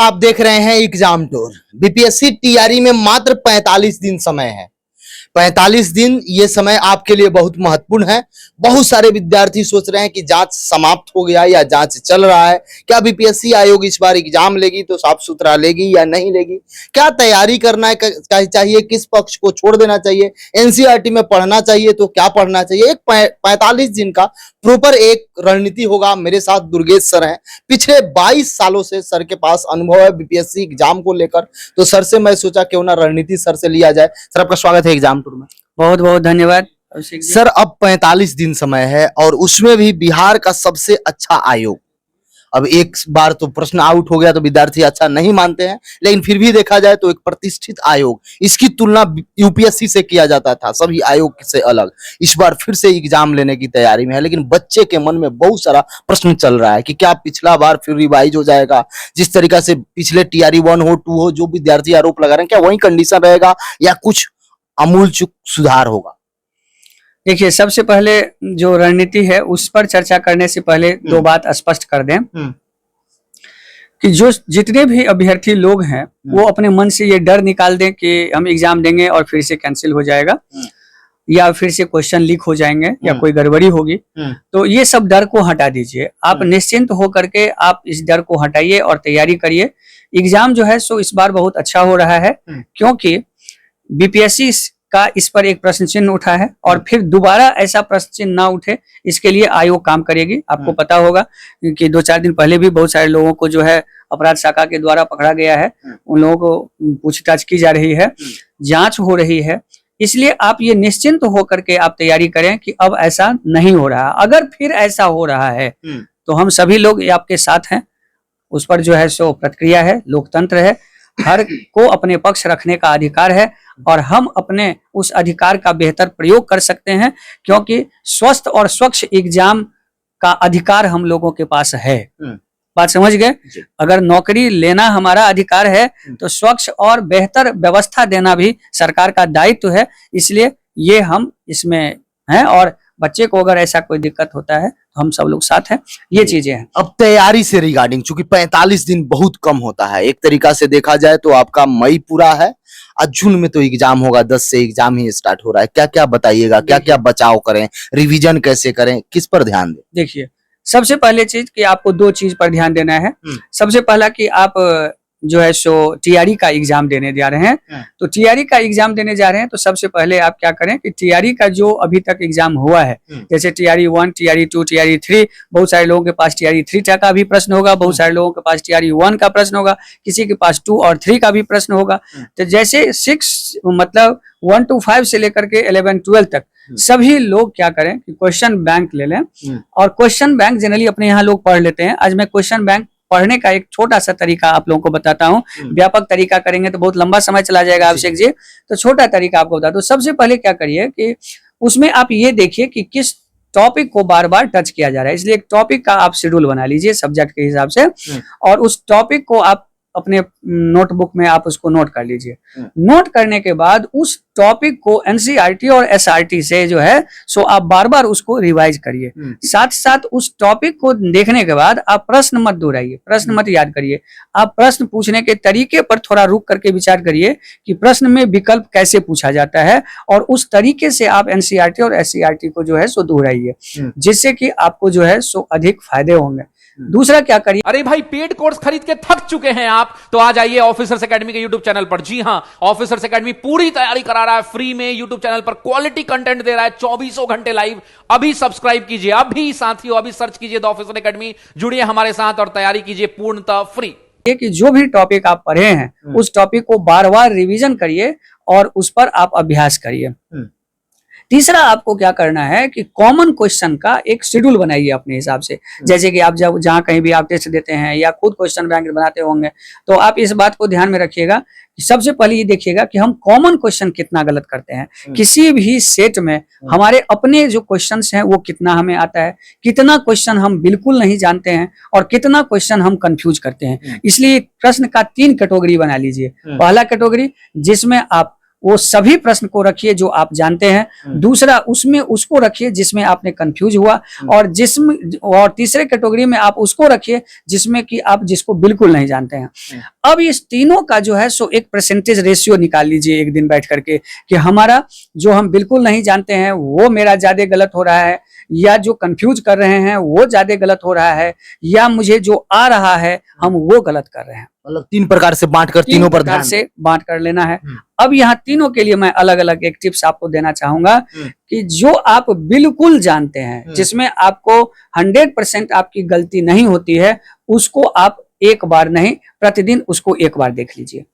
आप देख रहे हैं एग्जाम टूर। बीपीएससी टीआरई में मात्र 45 दिन समय है। 45 दिन ये समय आपके लिए बहुत महत्वपूर्ण है। बहुत सारे विद्यार्थी सोच रहे हैं कि जांच समाप्त हो गया या जांच चल रहा है, क्या बीपीएससी आयोग इस बार एग्जाम लेगी तो साफ सुथरा लेगी या नहीं लेगी, क्या तैयारी करना चाहिए, किस पक्ष को छोड़ देना चाहिए, एनसीईआरटी में पढ़ना चाहिए तो क्या पढ़ना चाहिए। एक 45 दिन का प्रॉपर एक रणनीति होगा। मेरे साथ दुर्गेश सर हैं, पिछले 22 सालों से सर के पास अनुभव है बीपीएससी एग्जाम को लेकर, तो सर से मैं सोचा क्यों ना रणनीति सर से लिया जाए। सर आपका स्वागत है एग्जाम टूर में। बहुत बहुत धन्यवाद सर, अब 45 दिन समय है और उसमें भी बिहार का सबसे अच्छा आयोग। अब एक बार तो प्रश्न आउट हो गया तो विद्यार्थी अच्छा नहीं मानते हैं, लेकिन फिर भी देखा जाए तो एक प्रतिष्ठित आयोग, इसकी तुलना यूपीएससी से किया जाता था सभी आयोग से अलग। इस बार फिर से एग्जाम लेने की तैयारी में है, लेकिन बच्चे के मन में बहुत सारा प्रश्न चल रहा है कि क्या पिछला बार फिर रिवाइज हो जाएगा, जिस तरीका से पिछले टीआरई 1 हो 2 हो जो विद्यार्थी आरोप लगा रहे हैं, क्या वही कंडीशन रहेगा या कुछ आमूल चूक सुधार होगा। देखिए, सबसे पहले जो रणनीति है उस पर चर्चा करने से पहले दो बात स्पष्ट कर दें कि जो जितने भी अभ्यर्थी लोग हैं वो अपने मन से ये डर निकाल दें कि हम एग्जाम देंगे और फिर से कैंसिल हो जाएगा या फिर से क्वेश्चन लीक हो जाएंगे या कोई गड़बड़ी होगी, तो ये सब डर को हटा दीजिए। आप निश्चिंत हो करके आप इस डर को हटाइए और तैयारी करिए। एग्जाम जो है सो इस बार बहुत अच्छा हो रहा है, क्योंकि बीपीएससी का इस पर एक प्रश्न चिन्ह उठा है और फिर दोबारा ऐसा प्रश्न चिन्ह ना उठे, इसके लिए आयोग काम करेगी। आपको पता होगा कि 2-4 दिन पहले भी बहुत सारे लोगों को जो है अपराध शाखा के द्वारा पकड़ा गया है, उन लोगों को पूछताछ की जा रही है, जांच हो रही है। इसलिए आप ये निश्चिंत होकर के आप तैयारी करें कि अब ऐसा नहीं हो रहा। अगर फिर ऐसा हो रहा है तो हम सभी लोग आपके साथ हैं। उस पर जो है सो प्रतिक्रिया है, लोकतंत्र है, हर को अपने पक्ष रखने का अधिकार है और हम अपने उस अधिकार का बेहतर प्रयोग कर सकते हैं, क्योंकि स्वस्थ और स्वच्छ एग्जाम का अधिकार हम लोगों के पास है। बात समझ गए? अगर नौकरी लेना हमारा अधिकार है तो स्वच्छ और बेहतर व्यवस्था देना भी सरकार का दायित्व है। इसलिए ये हम इसमें हैं और बच्चे को अगर ऐसा कोई दिक्कत होता है तो हम सब लोग साथ हैं। ये चीजें हैं। अब तैयारी से रिगार्डिंग, चूंकि 45 दिन बहुत कम होता है, एक तरीका से देखा जाए तो आपका मई पूरा है, आज जून में तो एग्जाम होगा, 10 से एग्जाम ही स्टार्ट हो रहा है। क्या क्या बताइएगा, क्या क्या बचाव करें, रिवीजन कैसे करें, किस पर ध्यान दें। देखिए, सबसे पहले चीज कि आपको 2 चीज पर ध्यान देना है। सबसे पहला कि आप जो है सो टीआरई का एग्जाम देने जा रहे हैं, तो टीआरई का एग्जाम देने जा रहे हैं तो सबसे पहले आप क्या करें कि टीआरई का जो अभी तक एग्जाम हुआ है, जैसे टीआरई 1, टीआरई 2, टीआरई 3, बहुत सारे लोगों के पास टीआरई 3 का भी प्रश्न होगा, बहुत सारे लोगों के पास टीआरई 1 का प्रश्न होगा, किसी के पास 2 और 3 का भी प्रश्न होगा। तो जैसे 6 मतलब 1 to 5 से लेकर के 11-12 तक सभी लोग क्या करें कि क्वेश्चन बैंक ले लें। और क्वेश्चन बैंक जनरली अपने यहाँ लोग पढ़ लेते हैं। आज मैं क्वेश्चन बैंक पढ़ने का एक छोटा सा तरीका आप लोगों को बताता हूँ। व्यापक तरीका करेंगे तो बहुत लंबा समय चला जाएगा अभिषेक जी, तो छोटा तरीका आपको बताता हूँ। सबसे पहले क्या करिए कि उसमें आप ये देखिए कि किस टॉपिक को बार बार टच किया जा रहा है, इसलिए एक टॉपिक का आप शेड्यूल बना लीजिए सब्जेक्ट के हिसाब से और उस टॉपिक को आप अपने नोटबुक में आप उसको नोट कर लीजिए। नोट करने के बाद उस टॉपिक को एनसीईआरटी और एसआरटी से जो है सो आप बार बार उसको रिवाइज करिए। साथ साथ उस टॉपिक को देखने के बाद आप प्रश्न मत दोहराइए, प्रश्न मत याद करिए। आप प्रश्न पूछने के तरीके पर थोड़ा रुक करके विचार करिए कि प्रश्न में विकल्प कैसे पूछा जाता है और उस तरीके से आप एनसीईआरटी और एससीईआरटी को जो है सो दोहराइए, जिससे कि आपको जो है सो अधिक फायदे होंगे। दूसरा क्या करिए, अरे भाई पेड कोर्स खरीद के थक चुके हैं आप, तो आ जाइए ऑफिसर्स एकेडमी के यूट्यूब चैनल पर। जी हां, ऑफिसर्स एकेडमी पूरी तैयारी करा रहा है फ्री में यूट्यूब चैनल पर, क्वालिटी कंटेंट दे रहा है 24 घंटे लाइव। अभी सब्सक्राइब कीजिए, अभी साथियों, अभी सर्च कीजिए द ऑफिसर एकेडमी, जुड़िए हमारे साथ और तैयारी कीजिए पूर्णतः फ्री। कि जो भी टॉपिक आप पढ़े हैं उस टॉपिक को बार बार रिवीजन करिए और उस पर आप अभ्यास करिए। तीसरा आपको क्या करना है कि कॉमन क्वेश्चन का एक शेड्यूल बनाइए अपने हिसाब से। जैसे कि आप जब जहां कहीं भी आप टेस्ट देते हैं या खुद क्वेश्चन बैंक बनाते होंगे, तो आप इस बात को ध्यान में रखिएगा कि सबसे पहले ये देखिएगा कि हम कॉमन क्वेश्चन कितना गलत करते हैं। किसी भी सेट में हमारे अपने जो क्वेश्चंस हैं वो कितना हमें आता है, कितना क्वेश्चन हम बिल्कुल नहीं जानते हैं और कितना क्वेश्चन हम कंफ्यूज करते हैं। इसलिए प्रश्न का 3 कैटेगरी बना लीजिए। पहला कैटेगरी जिसमें आप वो सभी प्रश्न को रखिए जो आप जानते हैं। दूसरा उसमें उसको रखिए जिसमें आपने कंफ्यूज हुआ, और तीसरे कैटेगरी में आप उसको रखिए जिसमें कि आप जिसको बिल्कुल नहीं जानते हैं। अब इस तीनों का जो है सो एक परसेंटेज रेशियो निकाल लीजिए एक दिन बैठ करके, कि हमारा जो हम बिल्कुल नहीं जानते हैं वो मेरा ज्यादा गलत हो रहा है, या जो कंफ्यूज कर रहे हैं वो ज्यादा गलत हो रहा है, या मुझे जो आ रहा है हम वो गलत कर रहे हैं। मतलब 3 प्रकार से बांट कर तीनों पर ध्यान से बांट कर लेना है। अब यहाँ तीनों के लिए मैं अलग अलग एक टिप्स आपको देना चाहूंगा कि जो आप बिल्कुल जानते हैं, जिसमें आपको 100% आपकी गलती नहीं होती है, उसको आप एक बार नहीं, प्रतिदिन उसको एक बार देख लीजिए।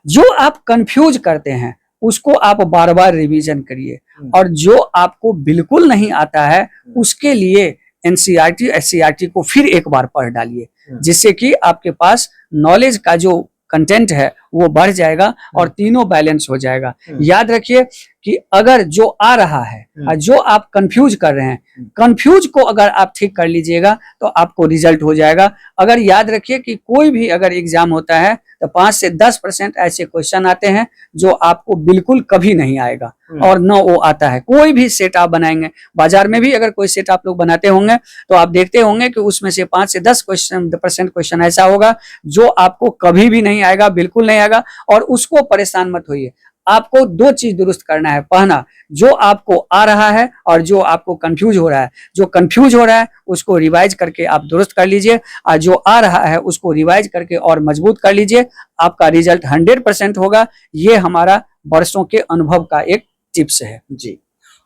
जो आप कंफ्यूज करते हैं उसको आप बार बार रिवीजन करिए, और जो आपको बिल्कुल नहीं आता है उसके लिए एनसीईआरटी एससीईआरटी को फिर एक बार पढ़ डालिए, जिससे कि आपके पास नॉलेज का जो कंटेंट है वो बढ़ जाएगा और तीनों बैलेंस हो जाएगा। याद रखिए कि अगर जो आ रहा है और जो आप कंफ्यूज कर रहे हैं, कंफ्यूज को अगर आप ठीक कर लीजिएगा तो आपको रिजल्ट हो जाएगा। अगर याद रखिए कि कोई भी अगर एग्जाम होता है तो 5 से 10% ऐसे क्वेश्चन आते हैं जो आपको बिल्कुल कभी नहीं आएगा, और न वो आता है। कोई भी सेट आप बनाएंगे, बाजार में भी अगर कोई सेट आप लोग बनाते होंगे तो आप देखते होंगे कि उसमें से 5 से 10% क्वेश्चन ऐसा होगा जो आपको कभी भी नहीं आएगा, बिल्कुल नहीं आएगा। और उसको परेशान मत होइए, आपको 2 चीज दुरुस्त करना है। पहला, जो आपको आ रहा है और जो आपको कंफ्यूज हो रहा है। जो कंफ्यूज हो रहा है उसको रिवाइज करके आप दुरुस्त कर लीजिए, और जो आ रहा है उसको रिवाइज करके और मजबूत कर लीजिए। आपका रिजल्ट 100% होगा। ये हमारा वर्षों के अनुभव का एक टिप्स है जी।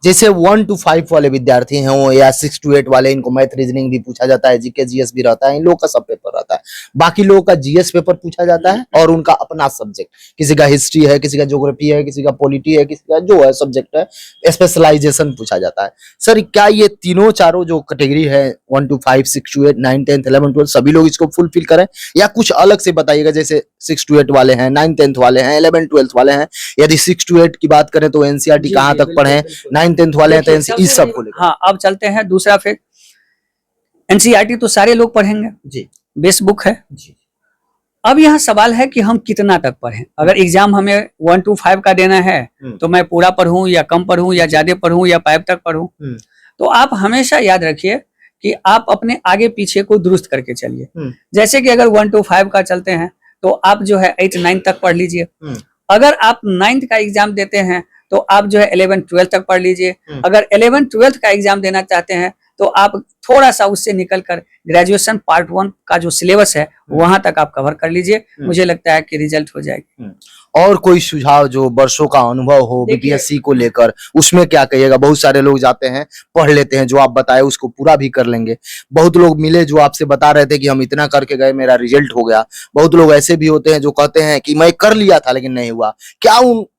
जैसे 1 to 5 वाले विद्यार्थी हैं वो, या 6 to 8 वाले, इनको मैथ रीजनिंग भी पूछा जाता है, जीके जीएस भी रहता है, इन लोगों का सब पेपर रहता है। बाकी लोगों का जीएस पेपर पूछा जाता है और उनका अपना सब्जेक्ट, किसी का हिस्ट्री है, किसी का ज्योग्राफी है, किसी का पॉलिटी है, किसी का जो है सब्जेक्ट है, स्पेशलाइजेशन पूछा जाता है। सर क्या ये तीनों चारों जो कैटेगरी है 1 to 5, 6 to 8, 9, 10, 11, 12 सभी लोग इसको फुलफिल करें, या कुछ अलग से बताइएगा? जैसे 6 to 8 वाले हैं, 9, 10 वाले हैं, 11, 12 वाले हैं। यदि 6 to 8 की बात करें तो एनसीईआरटी कहाँ तक पढ़े, 9, 10 वाले हैं तो इस सब को लेकर। हाँ, अब चलते हैं दूसरा। फिर एनसीईआरटी तो सारे लोग पढ़ेंगे जी, बेस्ट बुक है जी। अब यहाँ सवाल है कि हम कितना तक पढ़ें। अगर एग्जाम हमें 1 to 5 का देना है तो मैं पूरा पढ़ूं या कम पढ़ूं या ज्यादा पढ़ूं या 5 तक पढ़ूं। तो आप हमेशा याद रखिए कि आप अपने आगे पीछे को दुरुस्त करके चलिए। जैसे कि अगर 1 to 5 का चलते हैं तो आप जो है 8, 9 तक पढ़ लीजिए। अगर आप 9th का एग्जाम देते हैं तो आप जो है 11, 12 तक पढ़ लीजिए। अगर 11, 12 का एग्जाम देना चाहते हैं तो आप थोड़ा सा उससे निकलकर ग्रेजुएशन पार्ट 1 का जो सिलेबस है वहां तक आप कवर कर लीजिए। मुझे लगता है कि रिजल्ट हो जाएगी। और कोई सुझाव जो वर्षों का अनुभव हो बीपीएससी को लेकर, उसमें क्या कहिएगा? बहुत सारे लोग जाते हैं, पढ़ लेते हैं, जो आप बताए उसको पूरा भी कर लेंगे। बहुत लोग मिले जो आपसे बता रहे थे कि हम इतना करके गए, मेरा रिजल्ट हो गया। बहुत लोग ऐसे भी होते हैं जो कहते हैं कि मैं कर लिया था लेकिन नहीं हुआ। क्या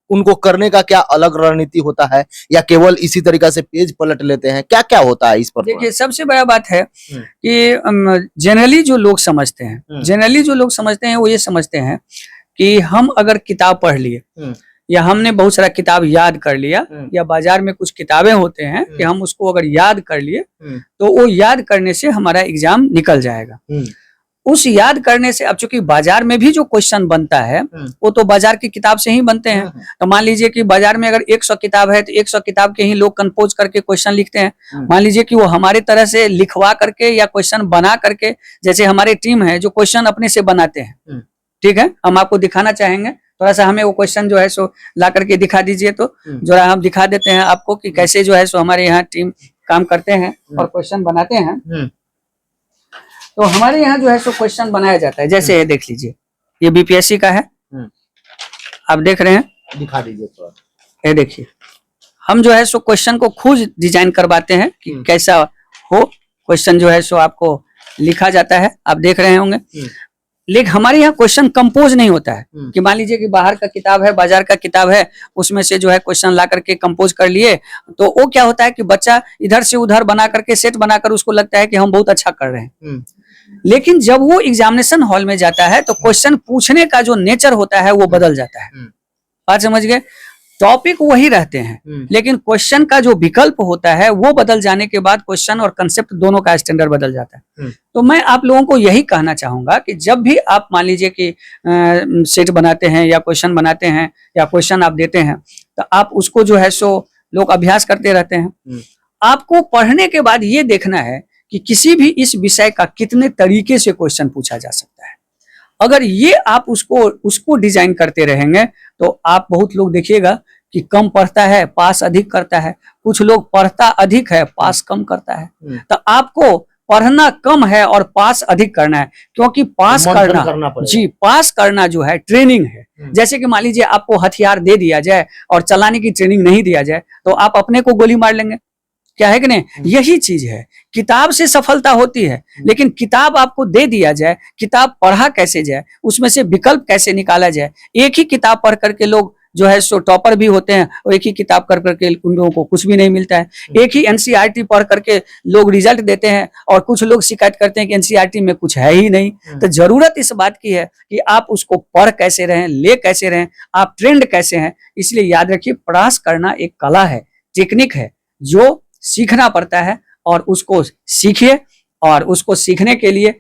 उनको करने का क्या अलग रणनीति होता है, या केवल इसी तरीका से पेज पलट लेते हैं? क्या क्या होता है इस पर? देखिए, सबसे बड़ा बात है कि जनरली जो लोग समझते हैं वो ये समझते हैं कि हम अगर किताब पढ़ लिए या हमने बहुत सारा किताब याद कर लिया, या बाजार में कुछ किताबें होते हैं कि हम उसको अगर याद कर लिए तो वो याद करने से हमारा एग्जाम निकल जाएगा। उस याद करने से, अब चूंकि बाजार में भी जो क्वेश्चन बनता है वो तो बाजार की किताब से ही बनते हैं। तो मान लीजिए कि बाजार में अगर 100 किताब है तो 100 किताब के ही लोग कंपोज करके क्वेश्चन लिखते हैं। मान लीजिए कि वो हमारे तरह से लिखवा करके या क्वेश्चन बना करके, जैसे हमारे टीम है जो क्वेश्चन अपने से बनाते हैं, ठीक है, हम आपको दिखाना चाहेंगे। थोड़ा सा हमें वो क्वेश्चन जो है सो ला करके दिखा दीजिए, तो जो हम दिखा देते हैं आपको कि कैसे जो है सो हमारे यहाँ टीम काम करते हैं और क्वेश्चन बनाते हैं। तो हमारे यहाँ जो है सो क्वेश्चन बनाया जाता है। जैसे ये देख लीजिए, ये बीपीएससी का है, आप देख रहे हैं, दिखा दीजिए थोड़ा। ये देखिए, हम जो है सो क्वेश्चन को खुद डिजाइन करवाते हैं कि कैसा हो। क्वेश्चन जो है सो आपको लिखा जाता है, आप देख रहे होंगे। लेकिन हमारे यहाँ क्वेश्चन कंपोज नहीं होता है कि मान लीजिए कि बाहर का किताब है, बाजार का किताब है, उसमें से जो है क्वेश्चन ला करके कंपोज कर लिए। तो वो क्या होता है कि बच्चा इधर से उधर बना करके सेट बनाकर उसको लगता है कि हम बहुत अच्छा कर रहे हैं। लेकिन जब वो एग्जामिनेशन हॉल में जाता है तो क्वेश्चन पूछने का जो नेचर होता है वो बदल जाता है। बात समझ गए? टॉपिक वही रहते हैं, लेकिन क्वेश्चन का जो विकल्प होता है वो बदल जाने के बाद क्वेश्चन और कंसेप्ट दोनों का स्टैंडर्ड बदल जाता है। तो मैं आप लोगों को यही कहना चाहूंगा कि जब भी आप मान लीजिए कि सेट बनाते हैं या क्वेश्चन बनाते हैं या क्वेश्चन आप देते हैं, तो आप उसको जो है सो लोग अभ्यास करते रहते हैं। आपको पढ़ने के बाद ये देखना है कि किसी भी इस विषय का कितने तरीके से क्वेश्चन पूछा जा सकता है। अगर ये आप उसको डिजाइन करते रहेंगे तो आप बहुत लोग देखिएगा कि कम पढ़ता है पास अधिक करता है, कुछ लोग पढ़ता अधिक है पास कम करता है। तो आपको पढ़ना कम है और पास अधिक करना है, क्योंकि पास करना जी पास करना जो है ट्रेनिंग है। जैसे कि मान लीजिए आपको हथियार दे दिया जाए और चलाने की ट्रेनिंग नहीं दिया जाए तो आप अपने को गोली मार लेंगे, क्या है कि नहीं? यही चीज है, किताब से सफलता होती है, लेकिन किताब आपको दे दिया जाए, किताब पढ़ा कैसे जाए, उसमें से विकल्प कैसे निकाला जाए। एक ही किताब पढ़ करके लोग जो है सो टॉपर भी होते हैं और एक ही किताब कर करके उन लोगों को कुछ भी नहीं मिलता है। एक ही एनसीईआरटी पढ़ करके लोग रिजल्ट देते हैं और कुछ लोग शिकायत करते हैं कि एनसीईआरटी में कुछ है ही नहीं। तो जरूरत इस बात की है कि आप उसको पढ़ कैसे रहें, ले कैसे रहें, आप ट्रेंड कैसे हैं। इसलिए याद रखिए, प्रयास करना एक कला है, टेक्निक है जो सीखना पड़ता है, और उसको सीखिए। और उसको सीखने के लिए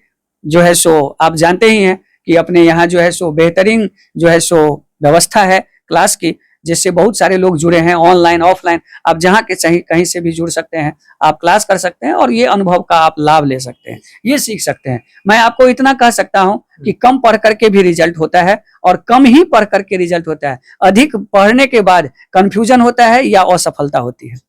जो है सो आप जानते ही हैं कि अपने यहाँ जो है सो बेहतरीन जो है सो व्यवस्था है क्लास की, जिससे बहुत सारे लोग जुड़े हैं, ऑनलाइन ऑफलाइन। आप जहाँ के चाहे कहीं से भी जुड़ सकते हैं, आप क्लास कर सकते हैं और ये अनुभव का आप लाभ ले सकते हैं, ये सीख सकते हैं। मैं आपको इतना कह सकता हूं कि कम पढ़ करके भी रिजल्ट होता है और कम ही पढ़ करके रिजल्ट होता है। अधिक पढ़ने के बाद कंफ्यूजन होता है या असफलता होती है।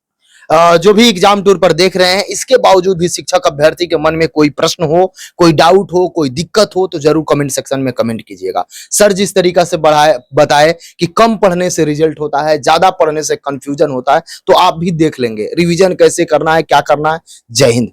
जो भी एग्जाम टूर पर देख रहे हैं, इसके बावजूद भी शिक्षक अभ्यर्थी के मन में कोई प्रश्न हो, कोई डाउट हो, कोई दिक्कत हो तो जरूर कमेंट सेक्शन में कमेंट कीजिएगा। सर जिस तरीका से बताए कि कम पढ़ने से रिजल्ट होता है, ज्यादा पढ़ने से कंफ्यूजन होता है, तो आप भी देख लेंगे रिवीजन कैसे करना है, क्या करना है। जय हिंद।